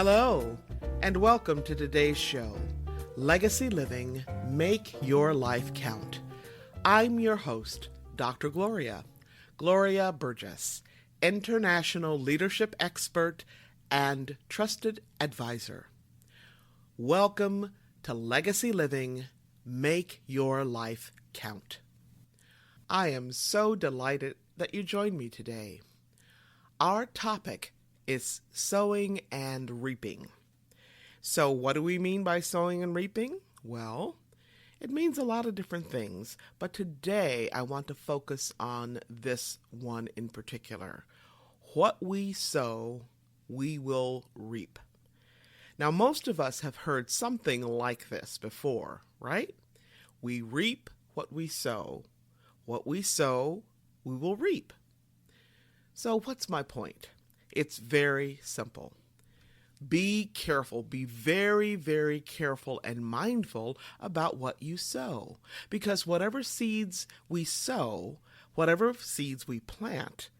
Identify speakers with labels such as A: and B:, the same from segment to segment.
A: Hello, and welcome to today's show, Legacy Living, Make Your Life Count. I'm your host, Dr. Gloria Burgess, international leadership expert and trusted advisor. Welcome to Legacy Living, Make Your Life Count. I am so delighted that you joined me today. Our topic is sowing and reaping. So what do we mean by sowing and reaping? Well, it means a lot of different things, but today I want to focus on this one in particular. What we sow, we will reap. Now, most of us have heard something like this before, right? We reap what we sow. What we sow, we will reap. So what's my point? It's very simple. Be careful, be very, very careful and mindful about what you sow. Because whatever seeds we sow, whatever seeds we plant,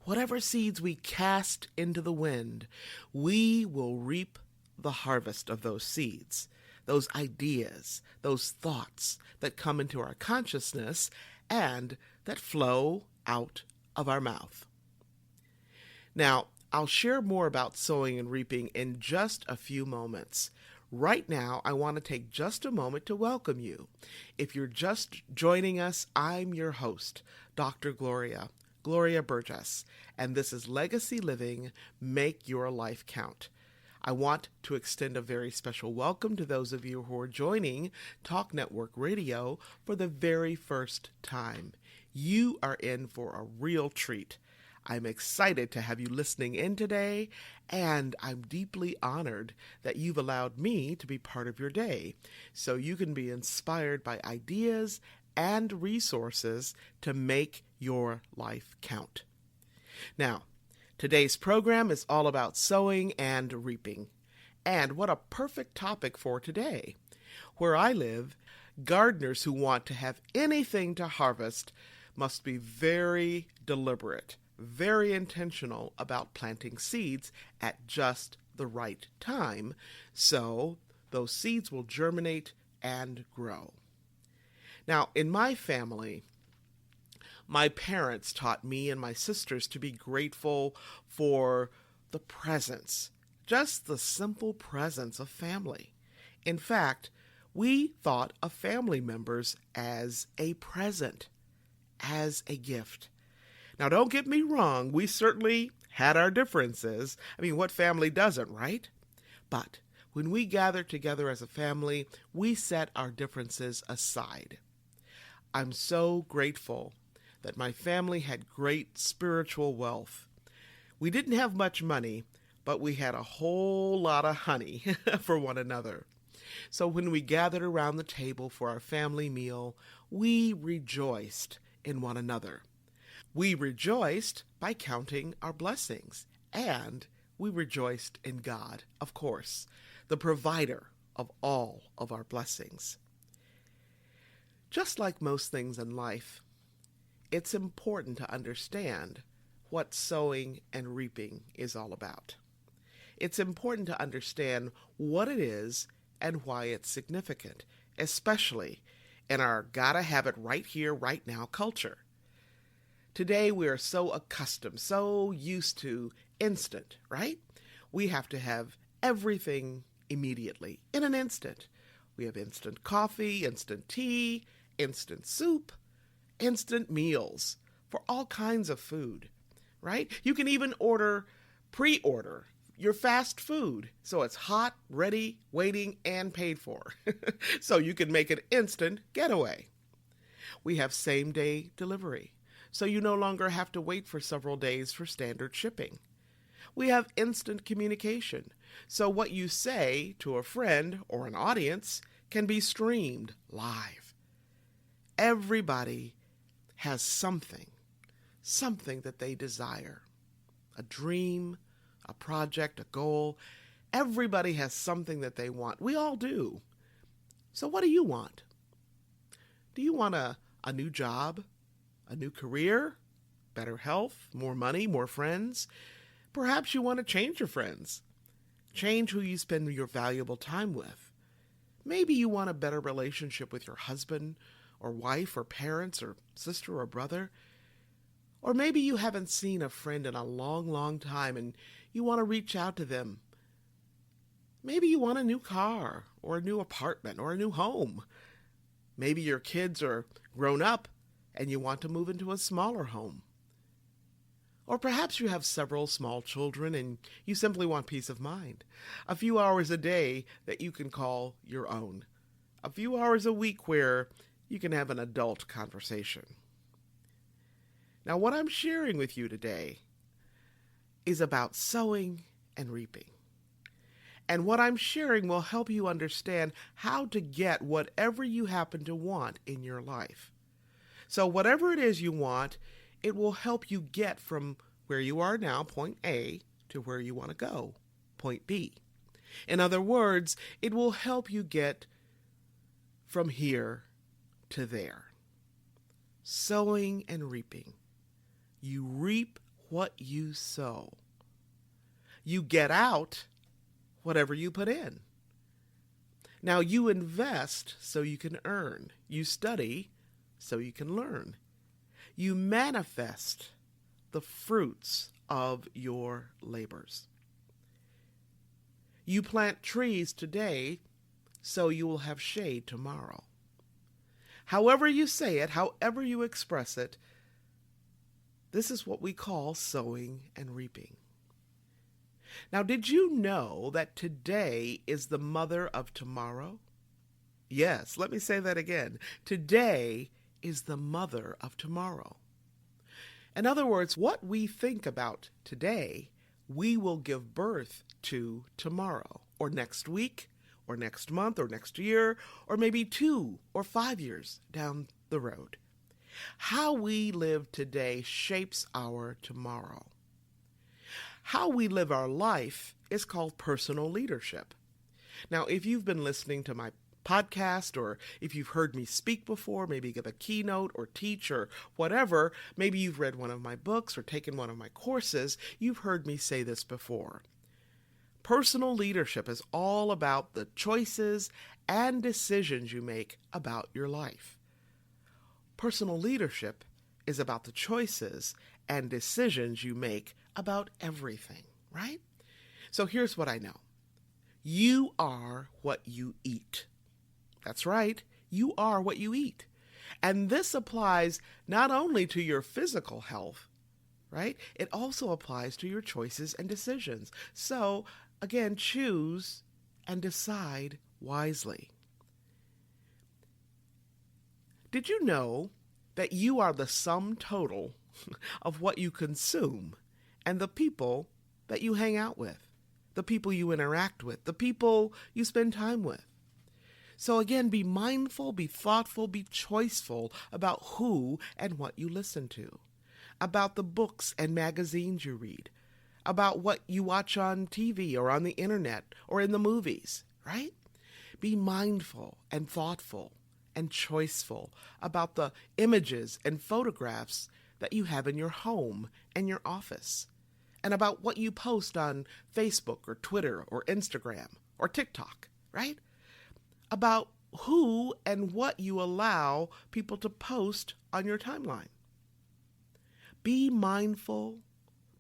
A: whatever seeds we cast into the wind, we will reap the harvest of those seeds, those ideas, those thoughts that come into our consciousness and that flow out of our mouth. Now, I'll share more about sowing and reaping in just a few moments. Right now, I want to take just a moment to welcome you. If you're just joining us, I'm your host, Dr. Gloria Burgess, and this is Legacy Living, Make Your Life Count. I want to extend a very special welcome to those of you who are joining Talk Network Radio for the very first time. You are in for a real treat. I'm excited to have you listening in today, and I'm deeply honored that you've allowed me to be part of your day, so you can be inspired by ideas and resources to make your life count. Now, today's program is all about sowing and reaping, and what a perfect topic for today. Where I live, gardeners who want to have anything to harvest must be very deliberate, very intentional about planting seeds at just the right time, so those seeds will germinate and grow. Now, in my family, my parents taught me and my sisters to be grateful for the presence, just the simple presence of family. In fact, we thought of family members as a present, as a gift. Now, don't get me wrong, we certainly had our differences. I mean, what family doesn't, right? But when we gather together as a family, we set our differences aside. I'm so grateful that my family had great spiritual wealth. We didn't have much money, but we had a whole lot of honey for one another. So when we gathered around the table for our family meal, we rejoiced in one another. We rejoiced by counting our blessings, and we rejoiced in God, of course, the provider of all of our blessings. Just like most things in life, it's important to understand what sowing and reaping is all about. It's important to understand what it is and why it's significant, especially in our gotta have it right here, right now culture. Today we are so accustomed, so used to instant, right? We have to have everything immediately, in an instant. We have instant coffee, instant tea, instant soup, instant meals for all kinds of food, right? You can even pre-order your fast food, so it's hot, ready, waiting, and paid for. So you can make an instant getaway. We have same-day delivery, so you no longer have to wait for several days for standard shipping. We have instant communication, so what you say to a friend or an audience can be streamed live. Everybody has something that they desire, a dream, a project, a goal. Everybody has something that they want. We all do. So what do you want? Do you want a new job? A new career, better health, more money, more friends? Perhaps you want to change your friends. Change who you spend your valuable time with. Maybe you want a better relationship with your husband or wife or parents or sister or brother. Or maybe you haven't seen a friend in a long, long time and you want to reach out to them. Maybe you want a new car or a new apartment or a new home. Maybe your kids are grown up and you want to move into a smaller home. Or perhaps you have several small children and you simply want peace of mind. A few hours a day that you can call your own. A few hours a week where you can have an adult conversation. Now, what I'm sharing with you today is about sowing and reaping. And what I'm sharing will help you understand how to get whatever you happen to want in your life. So whatever it is you want, it will help you get from where you are now, point A, to where you want to go, point B. In other words, it will help you get from here to there. Sowing and reaping. You reap what you sow. You get out whatever you put in. Now you invest so you can earn. You study so you can learn. You manifest the fruits of your labors. You plant trees today so you will have shade tomorrow. However you say it, however you express it, this is what we call sowing and reaping. Now, did you know that today is the mother of tomorrow? Yes, let me say that again. Today is the mother of tomorrow. In other words, what we think about today, we will give birth to tomorrow, or next week, or next month, or next year, or maybe 2 or 5 years down the road. How we live today shapes our tomorrow. How we live our life is called personal leadership. Now, if you've been listening to my podcast, or if you've heard me speak before, maybe give a keynote or teach or whatever, maybe you've read one of my books or taken one of my courses, you've heard me say this before. Personal leadership is all about the choices and decisions you make about your life. Personal leadership is about the choices and decisions you make about everything, right? So here's what I know. You are what you eat. That's right. You are what you eat. And this applies not only to your physical health, right? It also applies to your choices and decisions. So, again, choose and decide wisely. Did you know that you are the sum total of what you consume and the people that you hang out with, the people you interact with, the people you spend time with? So again, be mindful, be thoughtful, be choiceful about who and what you listen to, about the books and magazines you read, about what you watch on TV or on the internet or in the movies, right? Be mindful and thoughtful and choiceful about the images and photographs that you have in your home and your office, and about what you post on Facebook or Twitter or Instagram or TikTok, right? About who and what you allow people to post on your timeline. Be mindful,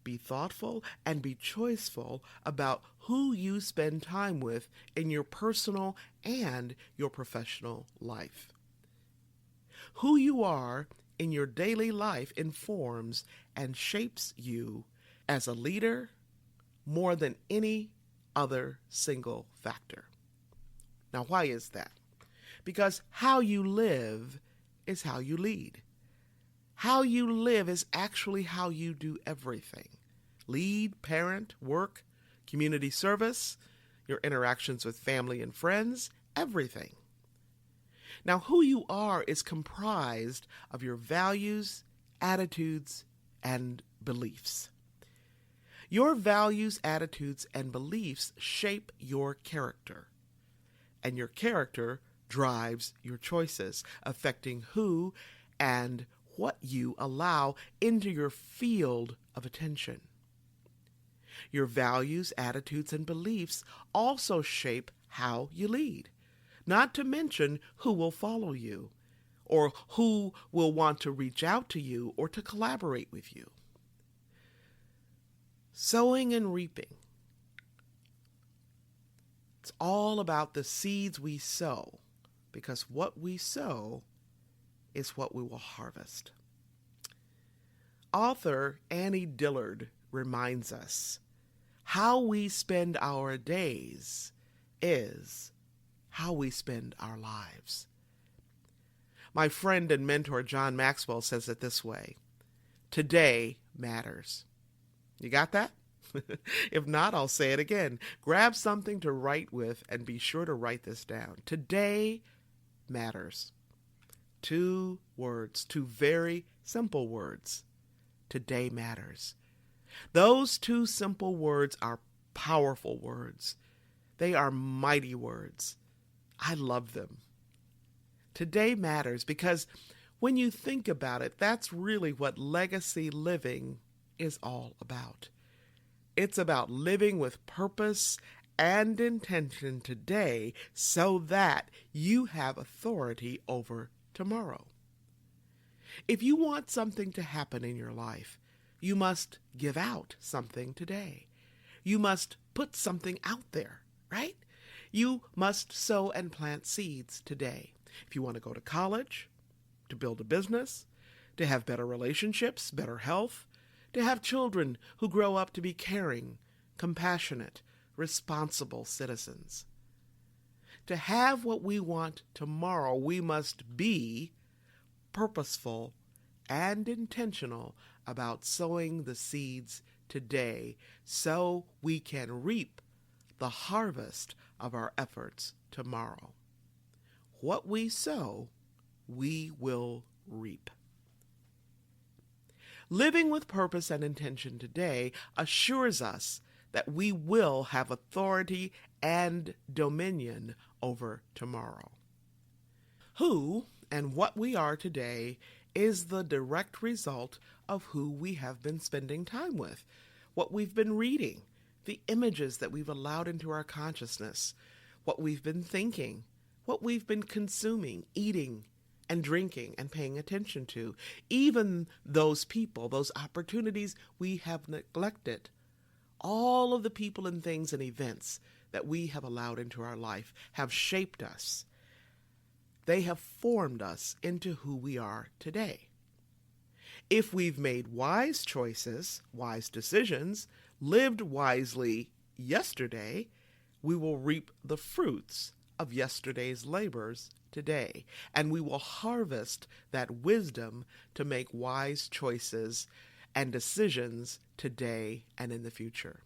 A: be thoughtful, and be choiceful about who you spend time with in your personal and your professional life. Who you are in your daily life informs and shapes you as a leader more than any other single factor. Now, why is that? Because how you live is how you lead. How you live is actually how you do everything. Lead, parent, work, community service, your interactions with family and friends, everything. Now, who you are is comprised of your values, attitudes, and beliefs. Your values, attitudes, and beliefs shape your character. And your character drives your choices, affecting who and what you allow into your field of attention. Your values, attitudes, and beliefs also shape how you lead, not to mention who will follow you or who will want to reach out to you or to collaborate with you. Sowing and reaping. It's all about the seeds we sow, because what we sow is what we will harvest. Author Annie Dillard reminds us, how we spend our days is how we spend our lives. My friend and mentor John Maxwell says it this way: today matters. You got that? If not, I'll say it again. Grab something to write with and be sure to write this down. Today matters. 2 words, 2 very simple words. Today matters. Those 2 simple words are powerful words. They are mighty words. I love them. Today matters because when you think about it, that's really what legacy living is all about. It's about living with purpose and intention today so that you have authority over tomorrow. If you want something to happen in your life, you must give out something today. You must put something out there, right? You must sow and plant seeds today. If you want to go to college, to build a business, to have better relationships, better health, to have children who grow up to be caring, compassionate, responsible citizens. To have what we want tomorrow, we must be purposeful and intentional about sowing the seeds today so we can reap the harvest of our efforts tomorrow. What we sow, we will reap. Living with purpose and intention today assures us that we will have authority and dominion over tomorrow. Who and what we are today is the direct result of who we have been spending time with, what we've been reading, the images that we've allowed into our consciousness, what we've been thinking, what we've been consuming, eating, and drinking and paying attention to. Even those people, those opportunities we have neglected. All of the people and things and events that we have allowed into our life have shaped us. They have formed us into who we are today. If we've made wise choices, wise decisions, lived wisely yesterday, we will reap the fruits of yesterday's labors today, and we will harvest that wisdom to make wise choices and decisions today and in the future.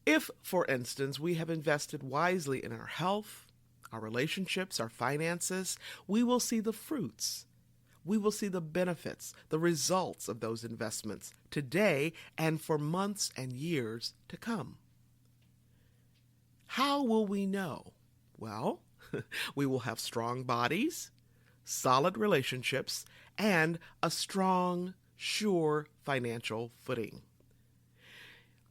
A: If, for instance, we have invested wisely in our health, our relationships, our finances, we will see the fruits. We will see the benefits, the results of those investments today and for months and years to come. How will we know? Well, we will have strong bodies, solid relationships, and a strong, sure financial footing.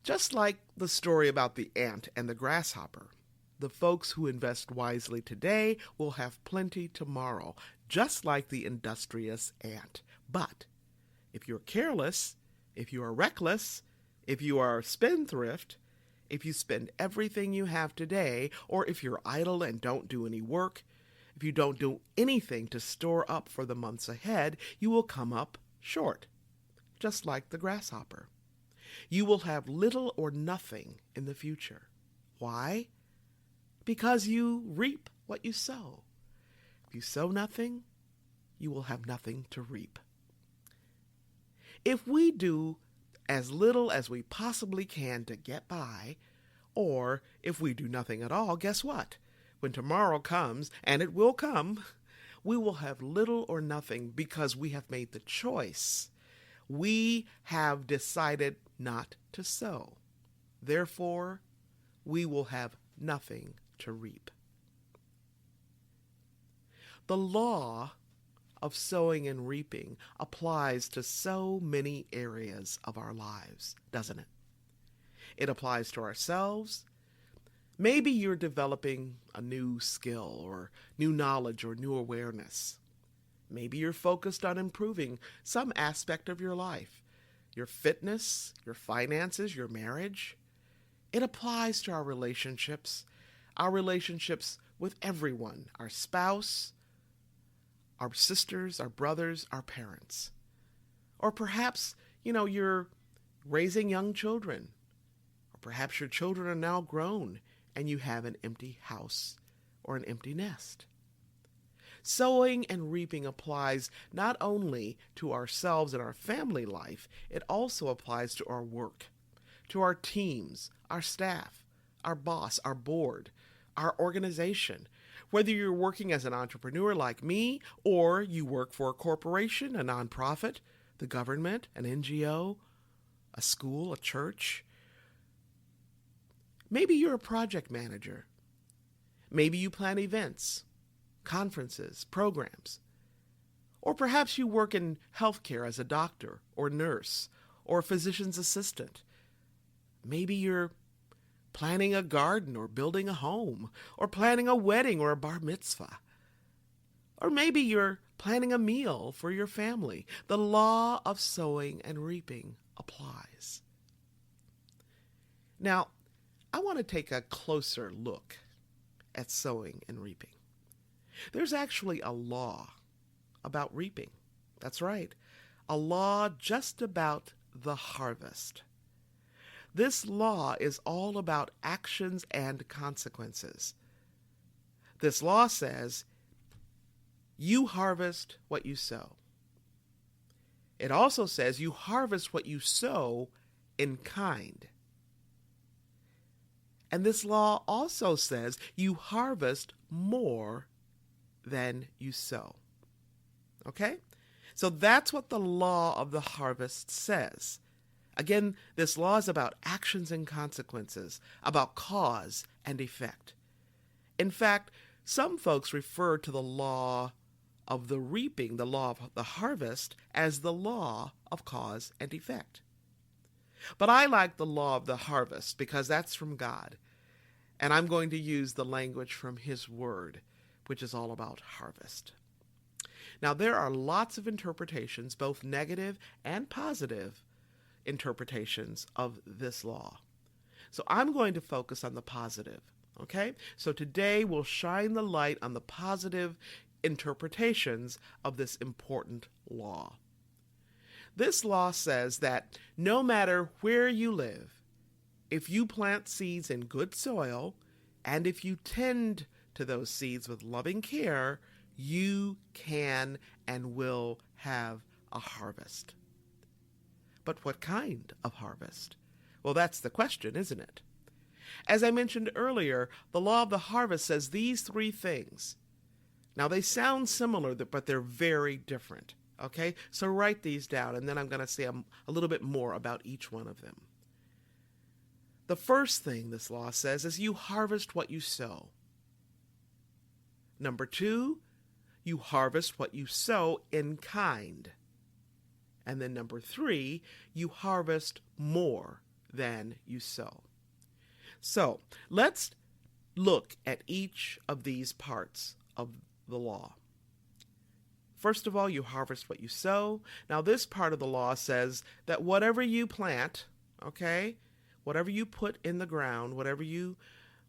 A: Just like the story about the ant and the grasshopper, the folks who invest wisely today will have plenty tomorrow, just like the industrious ant. But if you're careless, if you are reckless, if you are spendthrift, if you spend everything you have today, or if you're idle and don't do any work, if you don't do anything to store up for the months ahead, you will come up short, just like the grasshopper. You will have little or nothing in the future. Why? Because you reap what you sow. If you sow nothing, you will have nothing to reap. If we do as little as we possibly can to get by, or if we do nothing at all, guess what? When tomorrow comes, and it will come, we will have little or nothing because we have made the choice. We have decided not to sow. Therefore, we will have nothing to reap. The law of sowing and reaping applies to so many areas of our lives, doesn't it? It applies to ourselves. Maybe you're developing a new skill or new knowledge or new awareness. Maybe you're focused on improving some aspect of your life, your fitness, your finances, your marriage. It applies to our relationships with everyone, our spouse, our sisters, our brothers, our parents. Or perhaps, you're raising young children. Or perhaps your children are now grown and you have an empty house or an empty nest. Sowing and reaping applies not only to ourselves and our family life, it also applies to our work, to our teams, our staff, our boss, our board, our organization. Whether you're working as an entrepreneur like me, or you work for a corporation, a nonprofit, the government, an NGO, a school, a church. Maybe you're a project manager. Maybe you plan events, conferences, programs. Or perhaps you work in healthcare as a doctor or nurse or a physician's assistant. Maybe you're planning a garden or building a home or planning a wedding or a bar mitzvah. Or maybe you're planning a meal for your family. The law of sowing and reaping applies. Now, I want to take a closer look at sowing and reaping. There's actually a law about reaping. That's right, a law just about the harvest. This law is all about actions and consequences. This law says, you harvest what you sow. It also says you harvest what you sow in kind. And this law also says you harvest more than you sow. Okay? So that's what the law of the harvest says. Again, this law is about actions and consequences, about cause and effect. In fact, some folks refer to the law of the reaping, the law of the harvest, as the law of cause and effect. But I like the law of the harvest because that's from God. And I'm going to use the language from His Word, which is all about harvest. Now, there are lots of interpretations, both negative and positive interpretations of this law. So I'm going to focus on the positive, okay? So today we'll shine the light on the positive interpretations of this important law. This law says that no matter where you live, if you plant seeds in good soil, and if you tend to those seeds with loving care, you can and will have a harvest. But what kind of harvest? Well, that's the question, isn't it? As I mentioned earlier, the law of the harvest says these three things. Now, they sound similar, but they're very different. Okay? So write these down, and then I'm going to say a little bit more about each one of them. The first thing this law says is you harvest what you sow. Number 2, you harvest what you sow in kind. And then number 3, you harvest more than you sow. So let's look at each of these parts of the law. First of all, you harvest what you sow. Now, this part of the law says that whatever you plant, okay, whatever you put in the ground, whatever you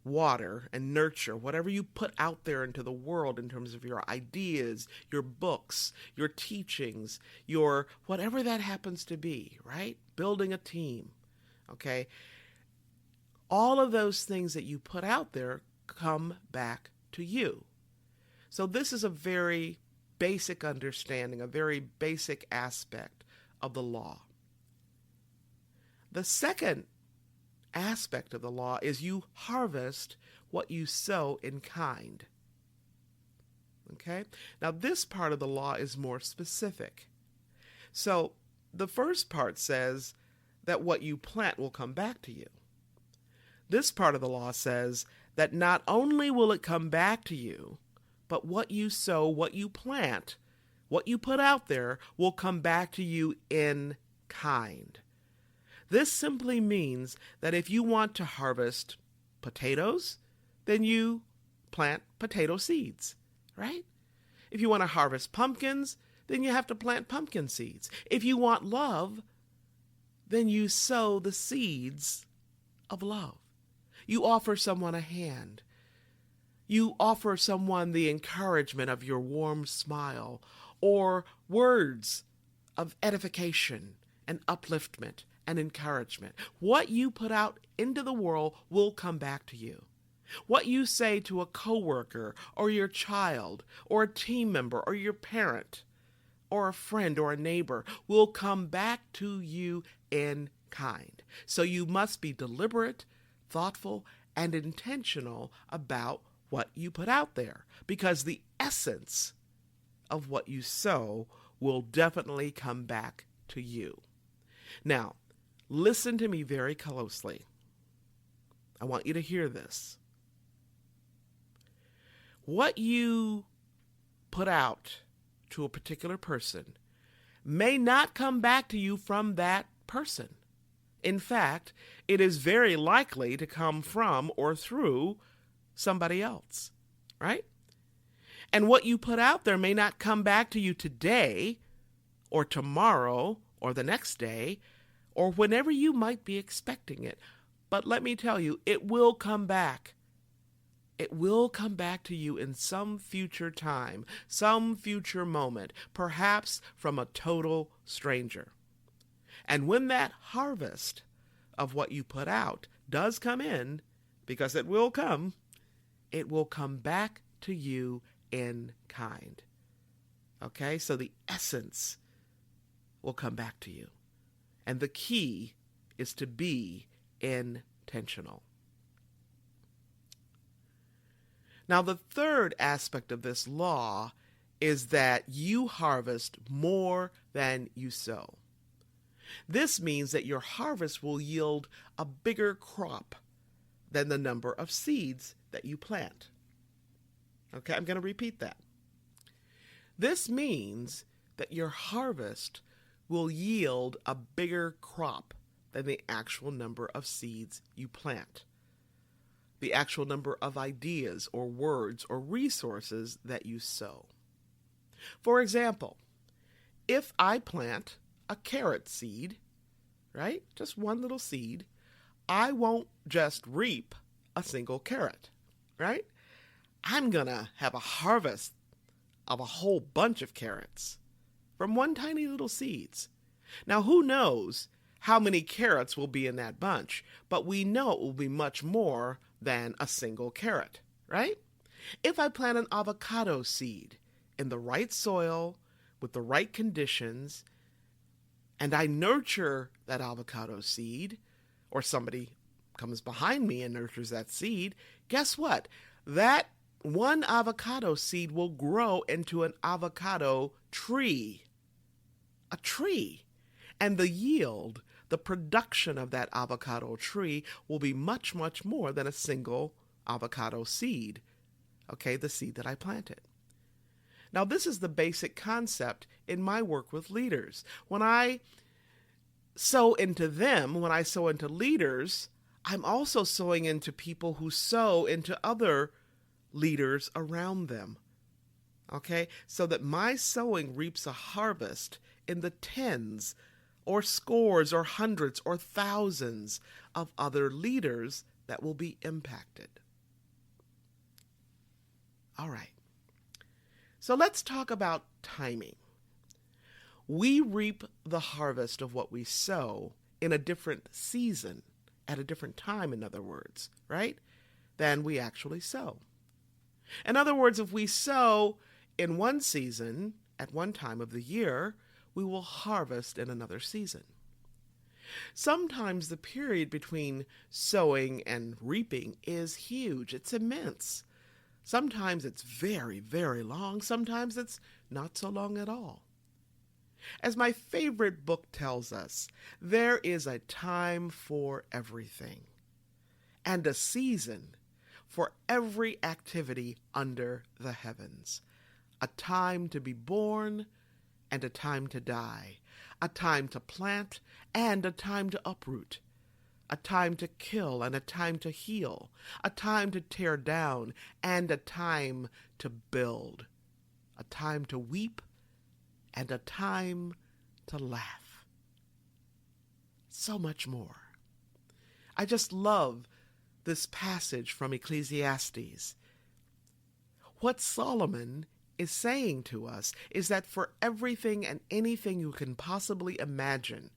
A: water and nurture, whatever you put out there into the world in terms of your ideas, your books, your teachings, your whatever that happens to be, right? Building a team, okay? All of those things that you put out there come back to you. So this is a very basic understanding, a very basic aspect of the law. The second aspect of the law is you harvest what you sow in kind. Okay? Now, this part of the law is more specific. So, the first part says that what you plant will come back to you. This part of the law says that not only will it come back to you, but what you sow, what you plant, What you put out there will come back to you in kind. This simply means that if you want to harvest potatoes, then you plant potato seeds, right? If you want to harvest pumpkins, then you have to plant pumpkin seeds. If you want love, then you sow the seeds of love. You offer someone a hand. You offer someone the encouragement of your warm smile or words of edification and upliftment and encouragement. What you put out into the world will come back to you. What you say to a coworker or your child or a team member or your parent or a friend or a neighbor will come back to you in kind. So you must be deliberate, thoughtful, and intentional about what you put out there, because the essence of what you sow will definitely come back to you. Now, listen to me very closely. I want you to hear this. What you put out to a particular person may not come back to you from that person. In fact, it is very likely to come from or through somebody else, right? And what you put out there may not come back to you today or tomorrow or the next day or whenever you might be expecting it. But let me tell you, it will come back. It will come back to you in some future time, some future moment, perhaps from a total stranger. And when that harvest of what you put out does come in, because it will come back to you in kind. Okay, so the essence will come back to you. And the key is to be intentional. Now, the third aspect of this law is that you harvest more than you sow. This means that your harvest will yield a bigger crop than the number of seeds that you plant. Okay, I'm going to repeat that. This means that your harvest will yield a bigger crop than the actual number of seeds you plant, the actual number of ideas or words or resources that you sow. For example, if I plant a carrot seed, right, just one little seed, I won't just reap a single carrot, right? I'm going to have a harvest of a whole bunch of carrots from one tiny little seeds. Now, who knows how many carrots will be in that bunch, but we know it will be much more than a single carrot, right? If I plant an avocado seed in the right soil, with the right conditions, and I nurture that avocado seed, or somebody comes behind me and nurtures that seed, guess what? That one avocado seed will grow into an avocado tree. A tree. And the yield, the production of that avocado tree will be much, much more than a single avocado seed. Okay, the seed that I planted. Now, this is the basic concept in my work with leaders. When I sow into them, when I sow into leaders, I'm also sowing into people who sow into other leaders around them. Okay, so that my sowing reaps a harvest in the tens or scores or hundreds or thousands of other leaders that will be impacted. All right. So let's talk about timing. We reap the harvest of what we sow in a different season, at a different time, in other words, right, than we actually sow. In other words, if we sow in one season, at one time of the year, we will harvest in another season. Sometimes the period between sowing and reaping is huge. It's immense. Sometimes it's very, very long. Sometimes it's not so long at all. As my favorite book tells us, there is a time for everything and a season for every activity under the heavens. A time to be born, and a time to die, a time to plant and a time to uproot, a time to kill and a time to heal, a time to tear down and a time to build, a time to weep and a time to laugh. So much more. I just love this passage from Ecclesiastes. What Solomon is saying to us is that for everything and anything you can possibly imagine,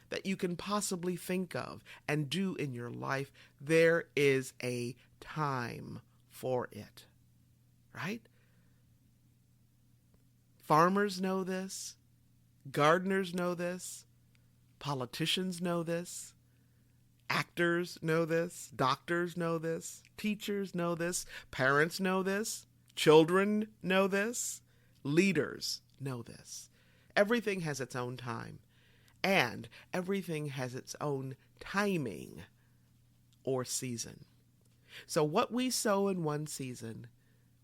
A: that you can possibly think of and do in your life, there is a time for it. Right? Farmers know this. Gardeners know this. Politicians know this. Actors know this. Doctors know this. Teachers know this. Parents know this. Children know this. Leaders know this. Everything has its own time. And everything has its own timing or season. So what we sow in one season,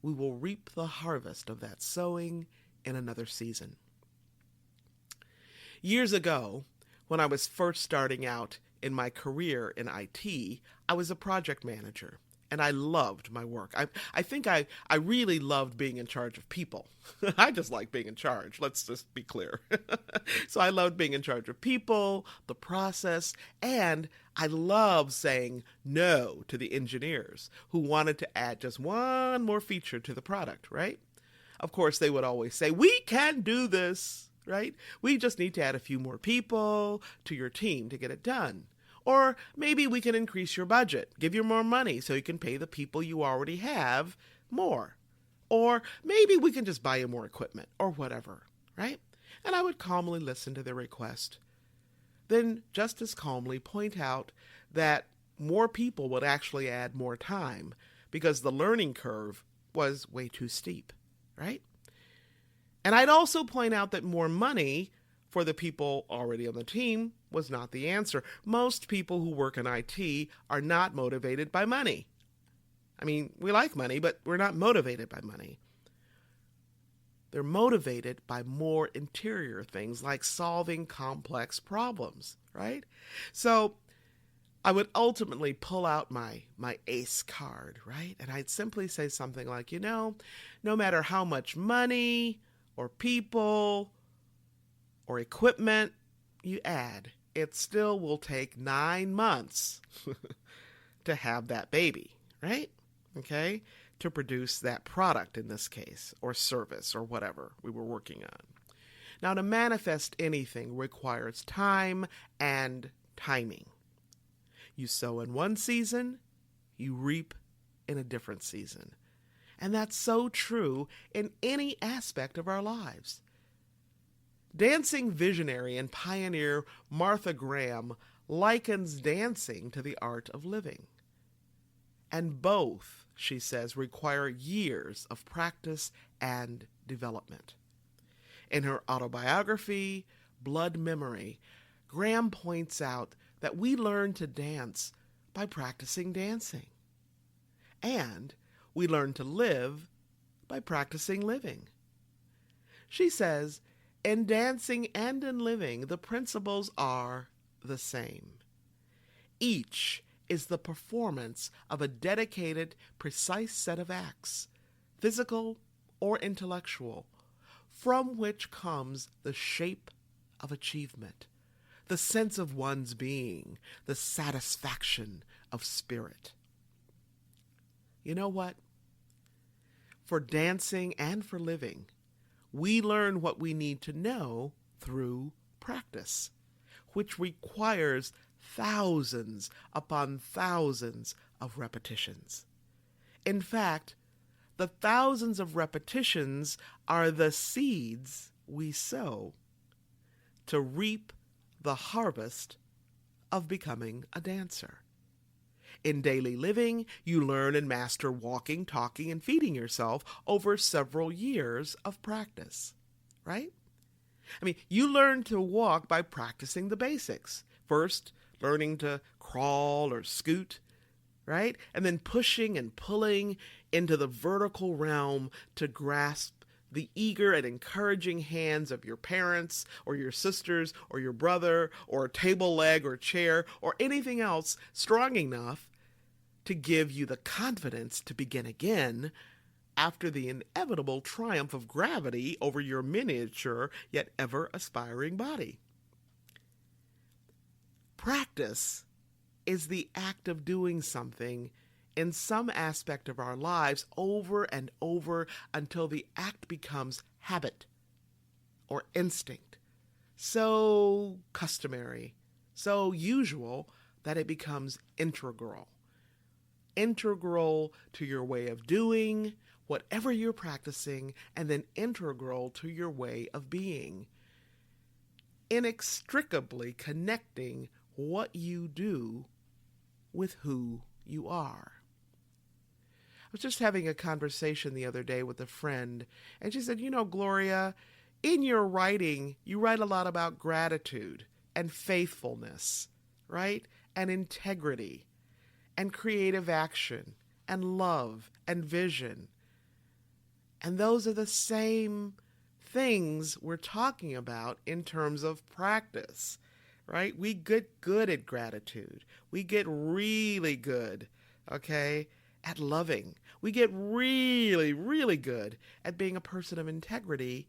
A: we will reap the harvest of that sowing in another season. Years ago, when I was first starting out in my career in IT, I was a project manager. And I loved my work. I think I really loved being in charge of people. I just like being in charge. Let's just be clear. So I loved being in charge of people, the process, and I loved saying no to the engineers who wanted to add just one more feature to the product, right? Of course, they would always say, we can do this, right? We just need to add a few more people to your team to get it done. Or maybe we can increase your budget, give you more money so you can pay the people you already have more. Or maybe we can just buy you more equipment or whatever, right? And I would calmly listen to their request. Then just as calmly point out that more people would actually add more time because the learning curve was way too steep, right? And I'd also point out that more money for the people already on the team was not the answer. Most people who work in IT are not motivated by money. I mean, we like money, but we're not motivated by money. They're motivated by more interior things like solving complex problems, right? So I would ultimately pull out my ace card, right? And I'd simply say something like, no matter how much money or people or equipment you add, it still will take 9 months to have that baby, right? Okay? To produce that product in this case, or service, or whatever we were working on. Now, to manifest anything requires time and timing. You sow in one season, you reap in a different season. And that's so true in any aspect of our lives. Dancing visionary and pioneer Martha Graham likens dancing to the art of living. And both, she says, require years of practice and development. In her autobiography, Blood Memory, Graham points out that we learn to dance by practicing dancing. And we learn to live by practicing living. She says, in dancing and in living, the principles are the same. Each is the performance of a dedicated, precise set of acts, physical or intellectual, from which comes the shape of achievement, the sense of one's being, the satisfaction of spirit. You know what? For dancing and for living, we learn what we need to know through practice, which requires thousands upon thousands of repetitions. In fact, the thousands of repetitions are the seeds we sow to reap the harvest of becoming a dancer. In daily living, you learn and master walking, talking, and feeding yourself over several years of practice, right? I mean, you learn to walk by practicing the basics. First, learning to crawl or scoot, right? And then pushing and pulling into the vertical realm to grasp the eager and encouraging hands of your parents or your sisters or your brother or a table leg or chair or anything else strong enough to give you the confidence to begin again after the inevitable triumph of gravity over your miniature yet ever aspiring body. Practice is the act of doing something in some aspect of our lives over and over until the act becomes habit or instinct, so customary, so usual that it becomes integral to your way of doing whatever you're practicing, and then integral to your way of being, inextricably connecting what you do with who you are. I was just having a conversation the other day with a friend, and she said, Gloria, in your writing, you write a lot about gratitude and faithfulness, right? And integrity and creative action and love and vision. And those are the same things we're talking about in terms of practice, right? We get good at gratitude. We get really good, okay, at loving. We get really, really good at being a person of integrity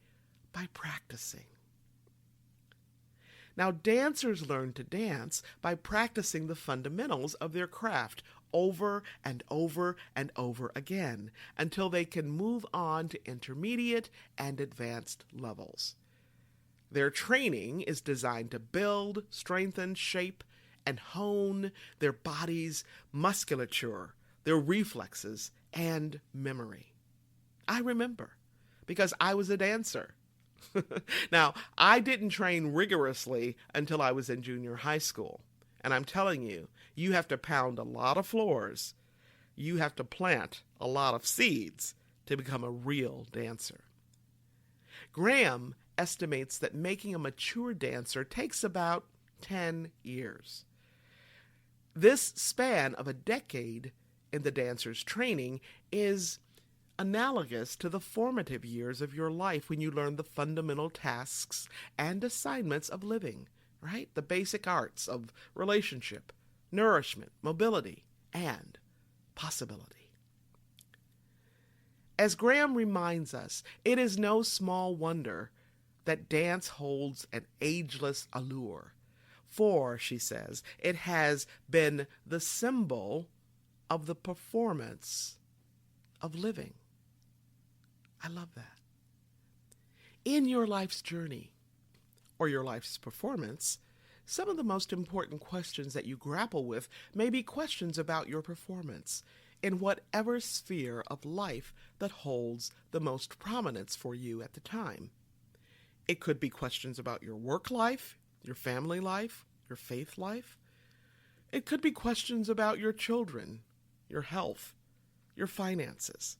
A: by practicing. Now, dancers learn to dance by practicing the fundamentals of their craft over and over and over again until they can move on to intermediate and advanced levels. Their training is designed to build, strengthen, shape, and hone their body's musculature, their reflexes, and memory. I remember, because I was a dancer. Now, I didn't train rigorously until I was in junior high school. And I'm telling you, you have to pound a lot of floors. You have to plant a lot of seeds to become a real dancer. Graham estimates that making a mature dancer takes about 10 years. This span of a decade in the dancer's training is analogous to the formative years of your life when you learn the fundamental tasks and assignments of living, right? The basic arts of relationship, nourishment, mobility, and possibility. As Graham reminds us, it is no small wonder that dance holds an ageless allure, for, she says, it has been the symbol of the performance of living. I love that. In your life's journey, or your life's performance, some of the most important questions that you grapple with may be questions about your performance in whatever sphere of life that holds the most prominence for you at the time. It could be questions about your work life, your family life, your faith life. It could be questions about your children, your health, your finances.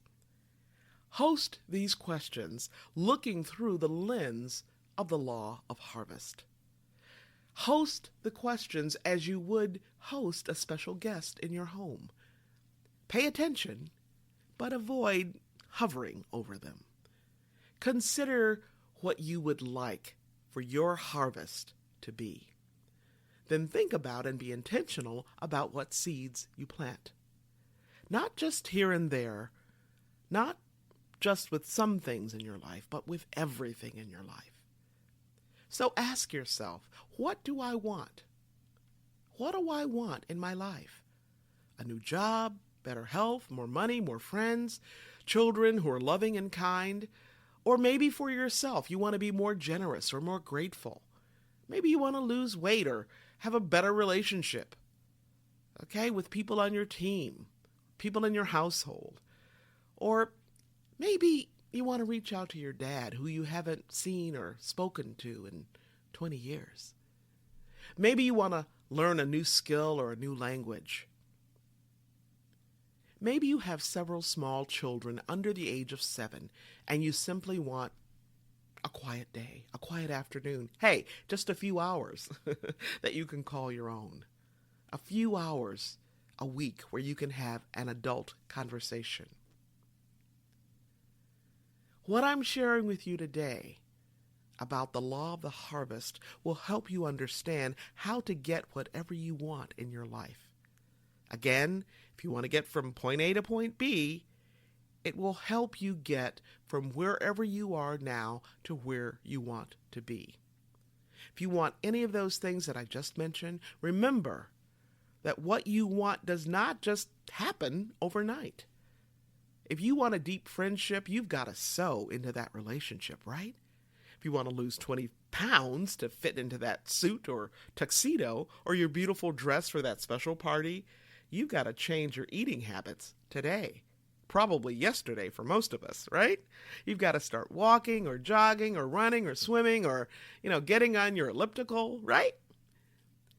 A: Host these questions looking through the lens of the law of harvest. Host the questions as you would host a special guest in your home. Pay attention, but avoid hovering over them. Consider what you would like for your harvest to be. Then think about and be intentional about what seeds you plant. Not just here and there, not just with some things in your life, but with everything in your life. So ask yourself, what do I want? What do I want in my life? A new job, better health, more money, more friends, children who are loving and kind, or maybe for yourself, you want to be more generous or more grateful. Maybe you want to lose weight or have a better relationship, okay, with people on your team, people in your household. Or maybe you want to reach out to your dad who you haven't seen or spoken to in 20 years. Maybe you want to learn a new skill or a new language. Maybe you have several small children under the age of 7 and you simply want a quiet day, a quiet afternoon. Hey, just a few hours that you can call your own. A few hours a week where you can have an adult conversation. What I'm sharing with you today about the law of the harvest will help you understand how to get whatever you want in your life. Again, if you want to get from point A to point B, it will help you get from wherever you are now to where you want to be. If you want any of those things that I just mentioned, remember that what you want does not just happen overnight. If you want a deep friendship, you've got to sow into that relationship, right? If you want to lose 20 pounds to fit into that suit or tuxedo or your beautiful dress for that special party, you've got to change your eating habits today. Probably yesterday for most of us, right? You've got to start walking or jogging or running or swimming or, getting on your elliptical, right?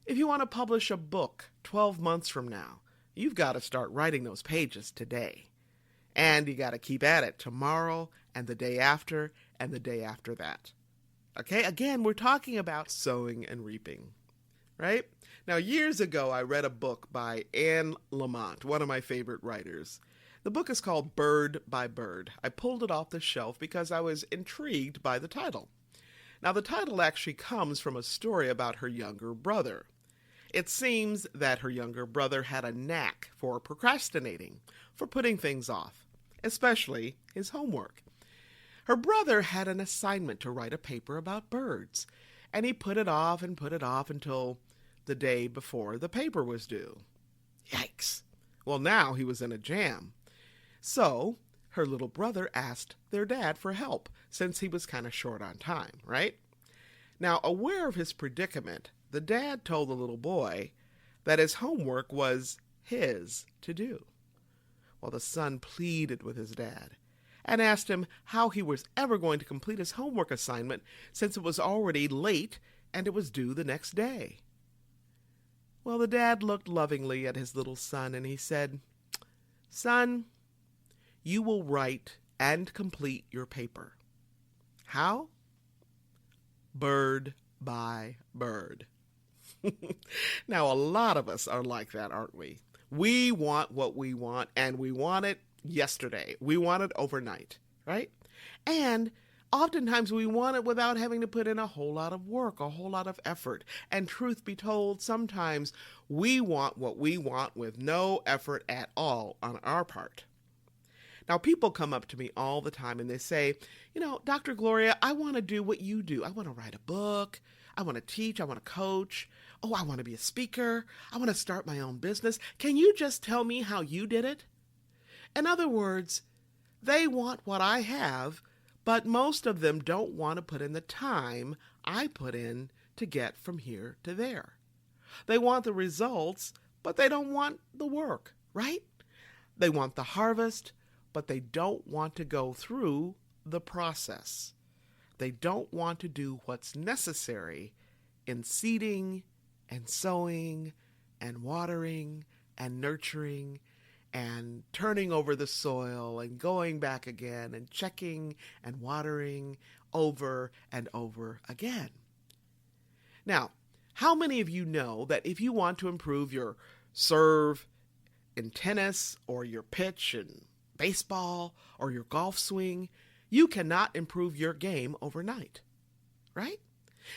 A: If you want to publish a book 12 months from now, you've got to start writing those pages today. And you got to keep at it tomorrow and the day after and the day after that. Okay, again, we're talking about sowing and reaping, right? Now, years ago, I read a book by Anne Lamott, one of my favorite writers. The book is called Bird by Bird. I pulled it off the shelf because I was intrigued by the title. Now, the title actually comes from a story about her younger brother. It seems that her younger brother had a knack for procrastinating, for putting things off, especially his homework. Her brother had an assignment to write a paper about birds, and he put it off until the day before the paper was due. Yikes! Well, now he was in a jam. So, her little brother asked their dad for help, since he was kind of short on time, right? Now, aware of his predicament, the dad told the little boy that his homework was his to do. Well, the son pleaded with his dad and asked him how he was ever going to complete his homework assignment since it was already late and it was due the next day. Well, the dad looked lovingly at his little son and he said, "Son, you will write and complete your paper. How? Bird by bird." Now, a lot of us are like that, aren't we? We want what we want, and we want it yesterday. We want it overnight, right? And oftentimes we want it without having to put in a whole lot of work, a whole lot of effort. And truth be told, sometimes we want what we want with no effort at all on our part. Now, people come up to me all the time and they say, Dr. Gloria, I want to do what you do. I want to write a book. I want to teach. I want to coach. Oh, I want to be a speaker. I want to start my own business. Can you just tell me how you did it? In other words, they want what I have, but most of them don't want to put in the time I put in to get from here to there. They want the results, but they don't want the work, right? They want the harvest, but they don't want to go through the process. They don't want to do what's necessary in seeding and sowing and watering and nurturing and turning over the soil and going back again and checking and watering over and over again. Now, how many of you know that if you want to improve your serve in tennis or your pitch in baseball or your golf swing, you cannot improve your game overnight, right?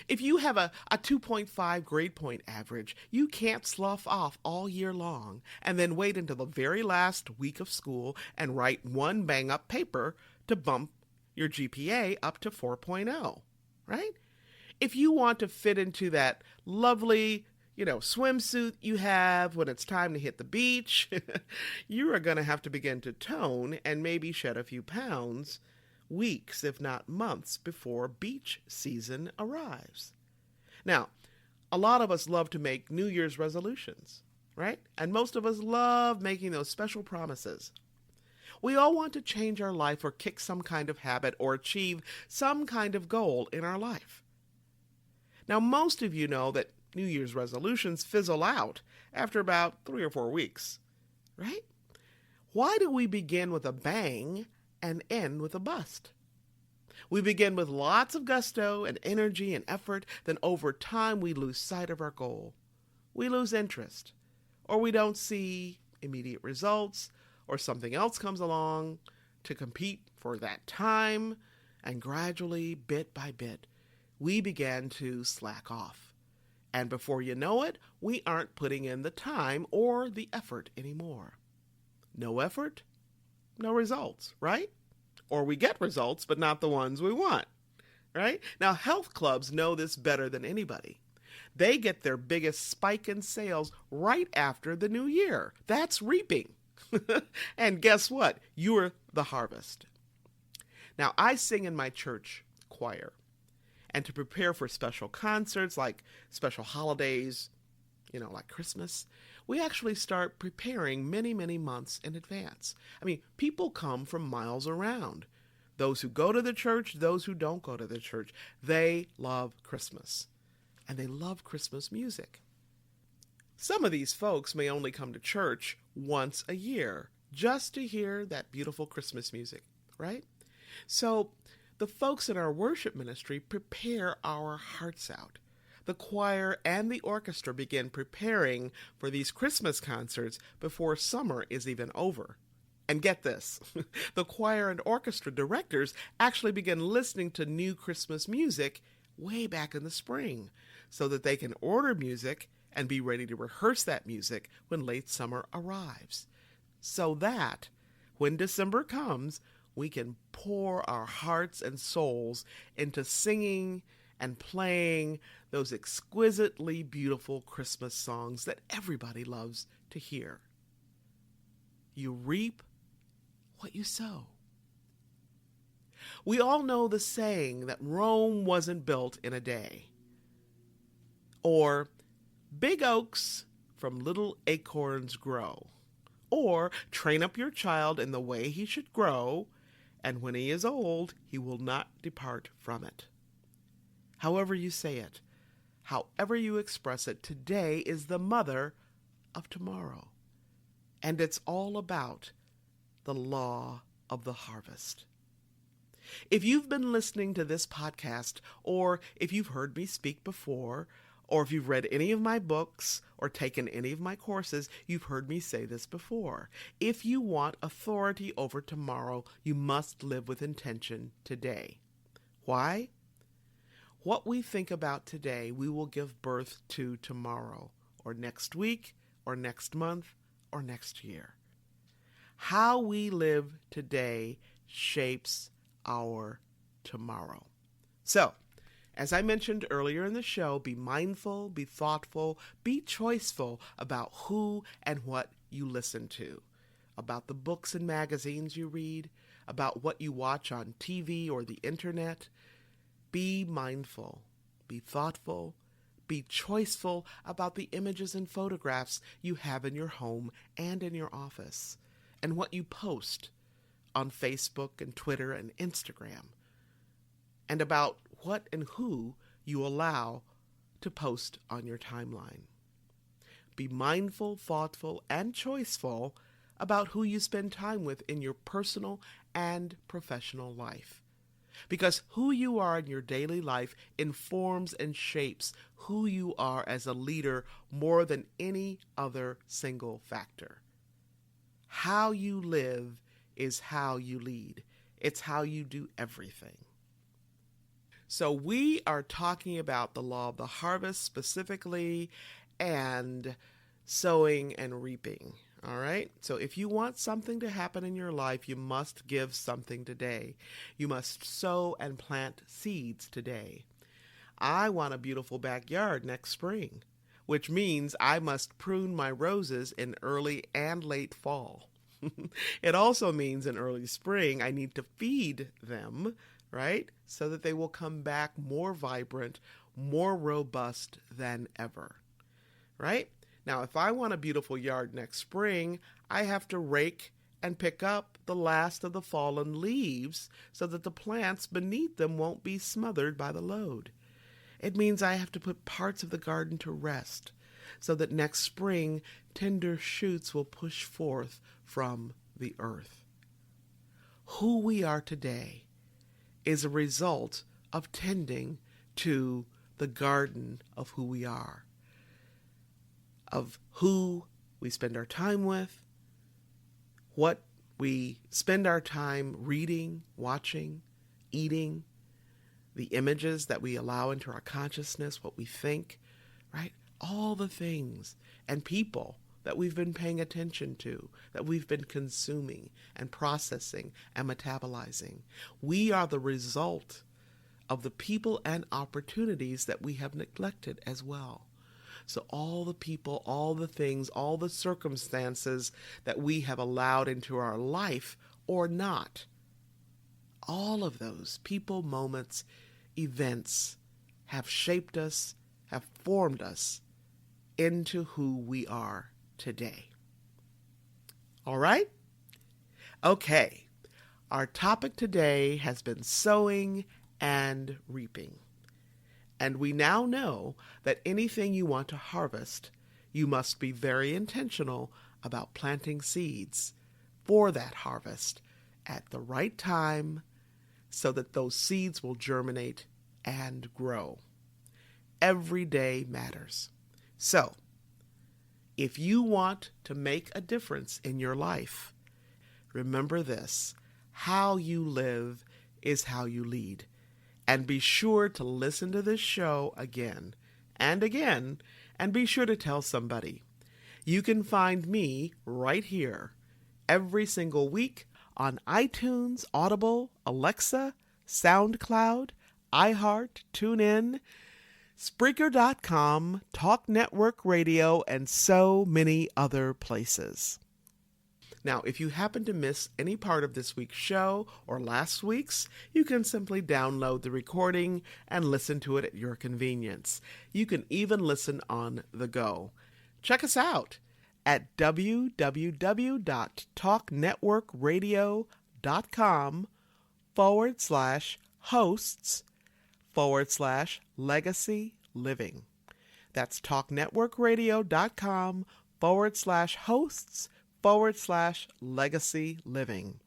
A: If you have a 2.5 grade point average, you can't slough off all year long and then wait until the very last week of school and write one bang-up paper to bump your GPA up to 4.0, right? If you want to fit into that lovely, swimsuit you have when it's time to hit the beach, you are going to have to begin to tone and maybe shed a few pounds weeks, if not months, before beach season arrives. Now, a lot of us love to make New Year's resolutions, right? And most of us love making those special promises. We all want to change our life or kick some kind of habit or achieve some kind of goal in our life. Now, most of you know that New Year's resolutions fizzle out after about 3 or 4 weeks, right? Why do we begin with a bang and end with a bust? We begin with lots of gusto and energy and effort, then over time we lose sight of our goal. We lose interest, or we don't see immediate results, or something else comes along to compete for that time, and gradually, bit by bit, we began to slack off. And before you know it, we aren't putting in the time or the effort anymore. No effort, no results, right? Or we get results, but not the ones we want, right? Now, health clubs know this better than anybody. They get their biggest spike in sales right after the new year. That's reaping. And guess what? You're the harvest. Now, I sing in my church choir. And to prepare for special concerts like special holidays, like Christmas, we actually start preparing many, many months in advance. I mean, people come from miles around. Those who go to the church, those who don't go to the church, they love Christmas. And they love Christmas music. Some of these folks may only come to church once a year just to hear that beautiful Christmas music, right? So the folks in our worship ministry prepare our hearts out. The choir and the orchestra begin preparing for these Christmas concerts before summer is even over. And get this, the choir and orchestra directors actually begin listening to new Christmas music way back in the spring so that they can order music and be ready to rehearse that music when late summer arrives. So that when December comes, we can pour our hearts and souls into singing and playing those exquisitely beautiful Christmas songs that everybody loves to hear. You reap what you sow. We all know the saying that Rome wasn't built in a day. Or, big oaks from little acorns grow. Or, train up your child in the way he should grow, and when he is old, he will not depart from it. However you say it, however you express it, today is the mother of tomorrow. And it's all about the law of the harvest. If you've been listening to this podcast, or if you've heard me speak before, or if you've read any of my books or taken any of my courses, you've heard me say this before. If you want authority over tomorrow, you must live with intention today. Why? What we think about today, we will give birth to tomorrow, or next week, or next month, or next year. How we live today shapes our tomorrow. So, as I mentioned earlier in the show, be mindful, be thoughtful, be choiceful about who and what you listen to, about the books and magazines you read, about what you watch on TV or the internet. Be mindful, be thoughtful, be choiceful about the images and photographs you have in your home and in your office, and what you post on Facebook and Twitter and Instagram, and about what and who you allow to post on your timeline. Be mindful, thoughtful, and choiceful about who you spend time with in your personal and professional life. Because who you are in your daily life informs and shapes who you are as a leader more than any other single factor. How you live is how you lead. It's how you do everything. So we are talking about the law of the harvest specifically, and sowing and reaping. All right? So if you want something to happen in your life, you must give something today. You must sow and plant seeds today. I want a beautiful backyard next spring, which means I must prune my roses in early and late fall. It also means in early spring I need to feed them, right? So that they will come back more vibrant, more robust than ever, right? Now, if I want a beautiful yard next spring, I have to rake and pick up the last of the fallen leaves so that the plants beneath them won't be smothered by the load. It means I have to put parts of the garden to rest so that next spring tender shoots will push forth from the earth. Who we are today is a result of tending to the garden of who we are, of who we spend our time with, what We spend our time reading, watching, eating, the images that we allow into our consciousness, what we think, right? All the things and people that we've been paying attention to, that we've been consuming and processing and metabolizing. We are the result of the people and opportunities that we have neglected as well. So all the people, all the things, all the circumstances that we have allowed into our life or not, all of those people, moments, events have shaped us, have formed us into who we are today. All right? Okay. Our topic today has been sowing and reaping. And we now know that anything you want to harvest, you must be very intentional about planting seeds for that harvest at the right time so that those seeds will germinate and grow. Every day matters. So, if you want to make a difference in your life, remember this: how you live is how you lead. And be sure to listen to this show again and again, and be sure to tell somebody. You can find me right here every single week on iTunes, Audible, Alexa, SoundCloud, iHeart, TuneIn, Spreaker.com, Talk Network Radio, and so many other places. Now, if you happen to miss any part of this week's show or last week's, you can simply download the recording and listen to it at your convenience. You can even listen on the go. Check us out at www.talknetworkradio.com/hosts/legacy living. That's talknetworkradio.com/hosts/legacy living.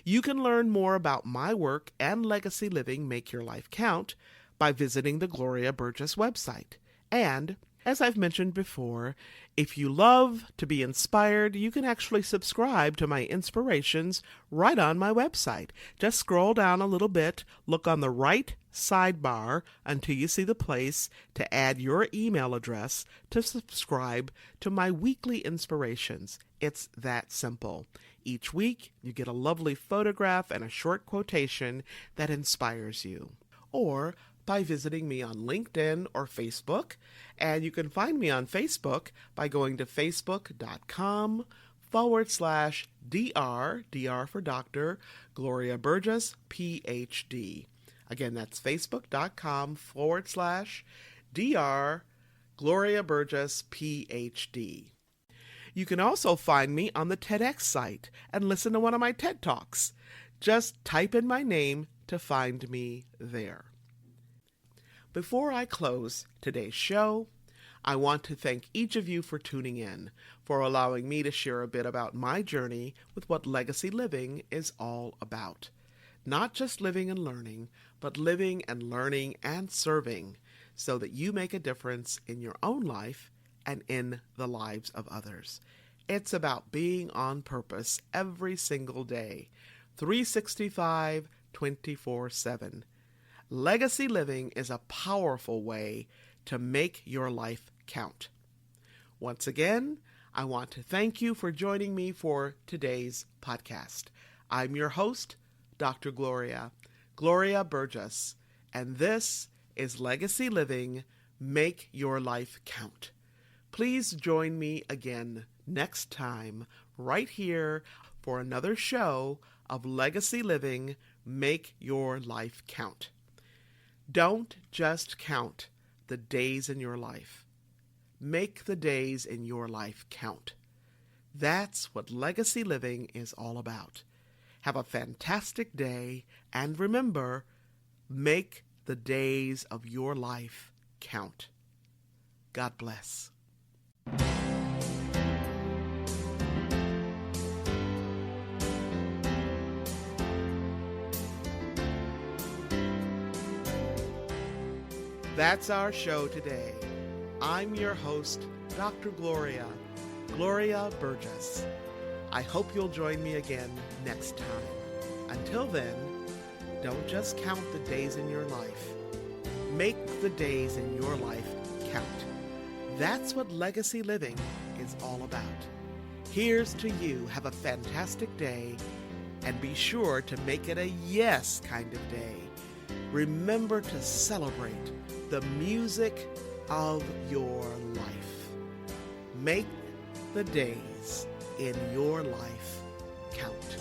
A: You can learn more about my work and Legacy Living Make Your Life Count by visiting the Gloria Burgess website. And, as I've mentioned before, if you love to be inspired, you can actually subscribe to my inspirations right on my website. Just scroll down a little bit, look on the right sidebar until you see the place to add your email address to subscribe to my weekly inspirations. It's that simple. Each week, you get a lovely photograph and a short quotation that inspires you. Or by visiting me on LinkedIn or Facebook. And you can find me on Facebook by going to facebook.com/DR, DR for Dr., Gloria Burgess, PhD. Again, that's facebook.com/DR, Gloria Burgess, PhD. You can also find me on the TEDx site and listen to one of my TED Talks. Just type in my name to find me there. Before I close today's show, I want to thank each of you for tuning in, for allowing me to share a bit about my journey with what legacy living is all about. Not just living and learning, but living and learning and serving so that you make a difference in your own life and in the lives of others. It's about being on purpose every single day, 365, 24/7. Legacy living is a powerful way to make your life count. Once again, I want to thank you for joining me for today's podcast. I'm your host, Dr. Gloria Burgess, and this is Legacy Living, Make Your Life Count. Please join me again next time, right here, for another show of Legacy Living, Make Your Life Count. Don't just count the days in your life. Make the days in your life count. That's what legacy living is all about. Have a fantastic day, and remember, make the days of your life count. God bless. That's our show today. I'm your host, Dr. Gloria Burgess. I hope you'll join me again next time. Until then, don't just count the days in your life. Make the days in your life count. That's what legacy living is all about. Here's to you. Have a fantastic day, and be sure to make it a yes kind of day. Remember to celebrate the music of your life. Make the days in your life count.